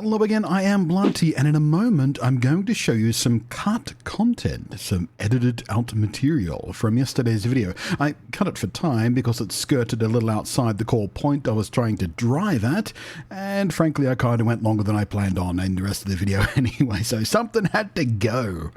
Hello again, I am Blunty, and in a moment I'm going to show you some cut content, some edited out material from yesterday's video. I cut it for time because it skirted a little outside the core point I was trying to drive at, and frankly I kind of went longer than I planned on in the rest of the video anyway, so something had to go.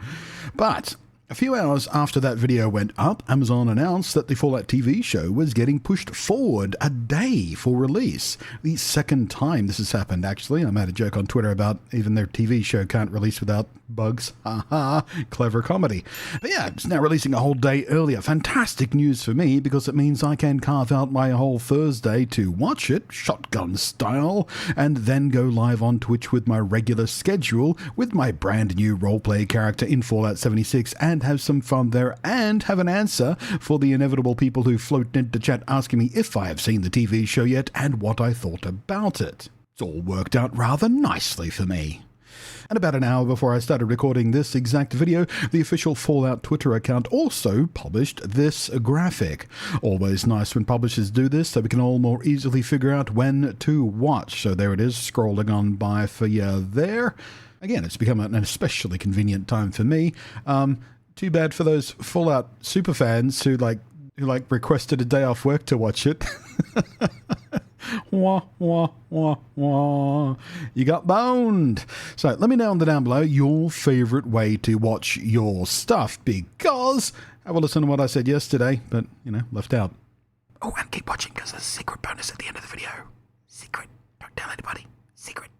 But a few hours after that video went up, Amazon announced that the Fallout TV show was getting pushed forward a day for release. The second time this has happened, actually. I made a joke on Twitter about even their TV show can't release without bugs. Haha, clever comedy. But yeah, it's now releasing a whole day earlier. Fantastic news for me because it means I can carve out my whole Thursday to watch it, shotgun style, and then go live on Twitch with my regular schedule with my brand new roleplay character in Fallout 76 and have some fun there and have an answer for the inevitable people who float into chat asking me if I have seen the TV show yet and what I thought about it. It's all worked out rather nicely for me. And about an hour before I started recording this exact video, the official Fallout Twitter account also published this graphic. Always nice when publishers do this so we can all more easily figure out when to watch. So there it is, scrolling on by for you there. Again, it's become an especially convenient time for me. Too bad for those Fallout superfans who requested a day off work to watch it. Wah, wah, wah, wah. You got boned. So let me know down below your favorite way to watch your stuff, because have a listen to what I said yesterday, but, left out. Oh, and keep watching because there's a secret bonus at the end of the video. Secret. Don't tell anybody. Secret.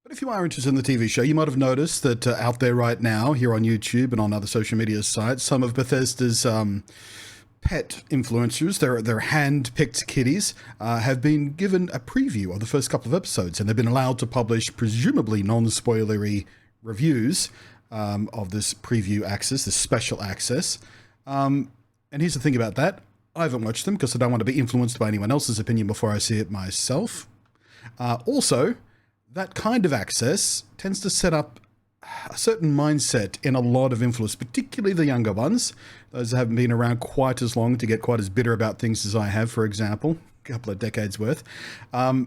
But if you are interested in the TV show, you might have noticed that out there right now, here on YouTube and on other social media sites, some of Bethesda's pet influencers, their hand-picked kitties, have been given a preview of the first couple of episodes, and they've been allowed to publish presumably non-spoilery reviews of this preview access, this special access. And here's the thing about that. I haven't watched them because I don't want to be influenced by anyone else's opinion before I see it myself. Also, that kind of access tends to set up a certain mindset in a lot of influencers, particularly the younger ones, those that haven't been around quite as long to get quite as bitter about things as I have, for example, a couple of decades worth. But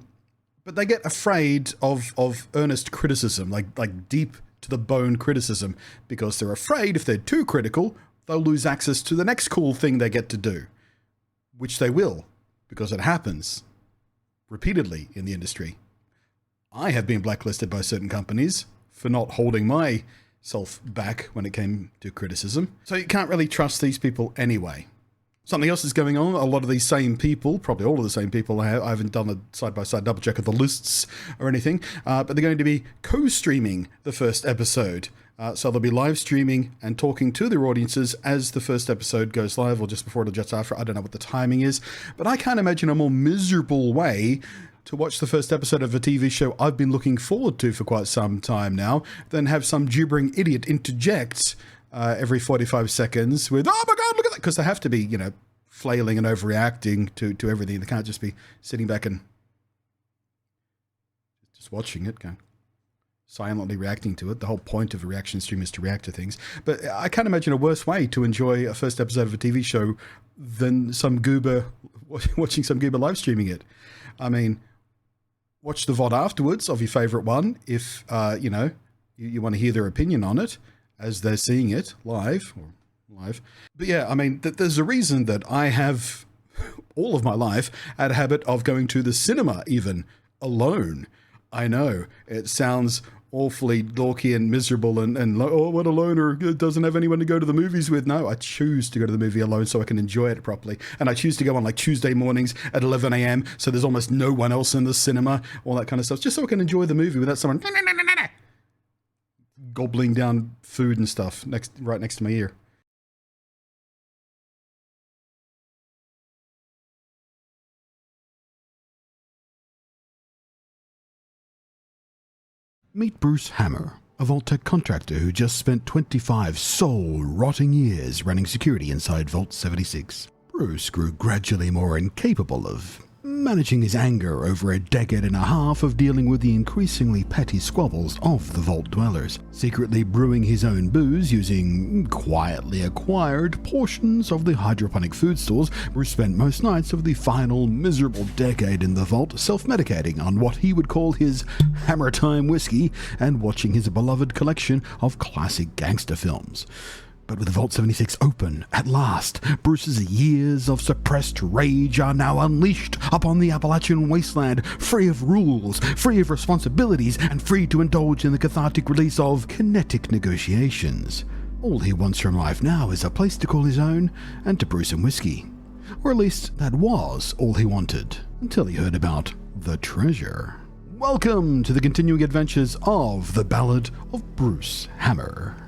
they get afraid of earnest criticism, like deep to the bone criticism, because they're afraid if they're too critical, they'll lose access to the next cool thing they get to do, which they will, because it happens repeatedly in the industry. I have been blacklisted by certain companies for not holding myself back when it came to criticism. So you can't really trust these people anyway. Something else is going on. A lot of these same people, probably all of the same people, I haven't done a side-by-side double check of the lists or anything, but they're going to be co-streaming the first episode. So they'll be live streaming and talking to their audiences as the first episode goes live, or just before or just after. I don't know what the timing is, but I can't imagine a more miserable way to watch the first episode of a TV show I've been looking forward to for quite some time now, than have some gibbering idiot interject every 45 seconds with, oh my God, look at that, because they have to be, flailing and overreacting to everything. They can't just be sitting back and just watching it, going silently reacting to it. The whole point of a reaction stream is to react to things. But I can't imagine a worse way to enjoy a first episode of a TV show than some goober watching some goober live streaming it. I mean, watch the VOD afterwards of your favorite one if, you want to hear their opinion on it as they're seeing it live. But yeah, I mean, there's a reason that I have all of my life had a habit of going to the cinema even alone. I know it sounds awfully dorky and miserable and oh, what a loner, doesn't have anyone to go to the movies with. No, I choose to go to the movie alone so I can enjoy it properly. And I choose to go on like Tuesday mornings at 11 a.m. so there's almost no one else in the cinema, all that kind of stuff, just so I can enjoy the movie without someone gobbling down food and stuff right next to my ear. Meet Bruce Hammer, a Vault-Tec contractor who just spent 25 soul-rotting years running security inside Vault 76. Bruce grew gradually more incapable of managing his anger over a decade and a half of dealing with the increasingly petty squabbles of the vault dwellers, secretly brewing his own booze using quietly acquired portions of the hydroponic food stores. Bruce spent most nights of the final miserable decade in the vault self-medicating on what he would call his hammer time whiskey and watching his beloved collection of classic gangster films. But with Vault 76 open, at last, Bruce's years of suppressed rage are now unleashed upon the Appalachian wasteland, free of rules, free of responsibilities, and free to indulge in the cathartic release of kinetic negotiations. All he wants from life now is a place to call his own and to brew some whiskey. Or at least that was all he wanted, until he heard about the treasure. Welcome to the continuing adventures of the Ballad of Bruce Hammer.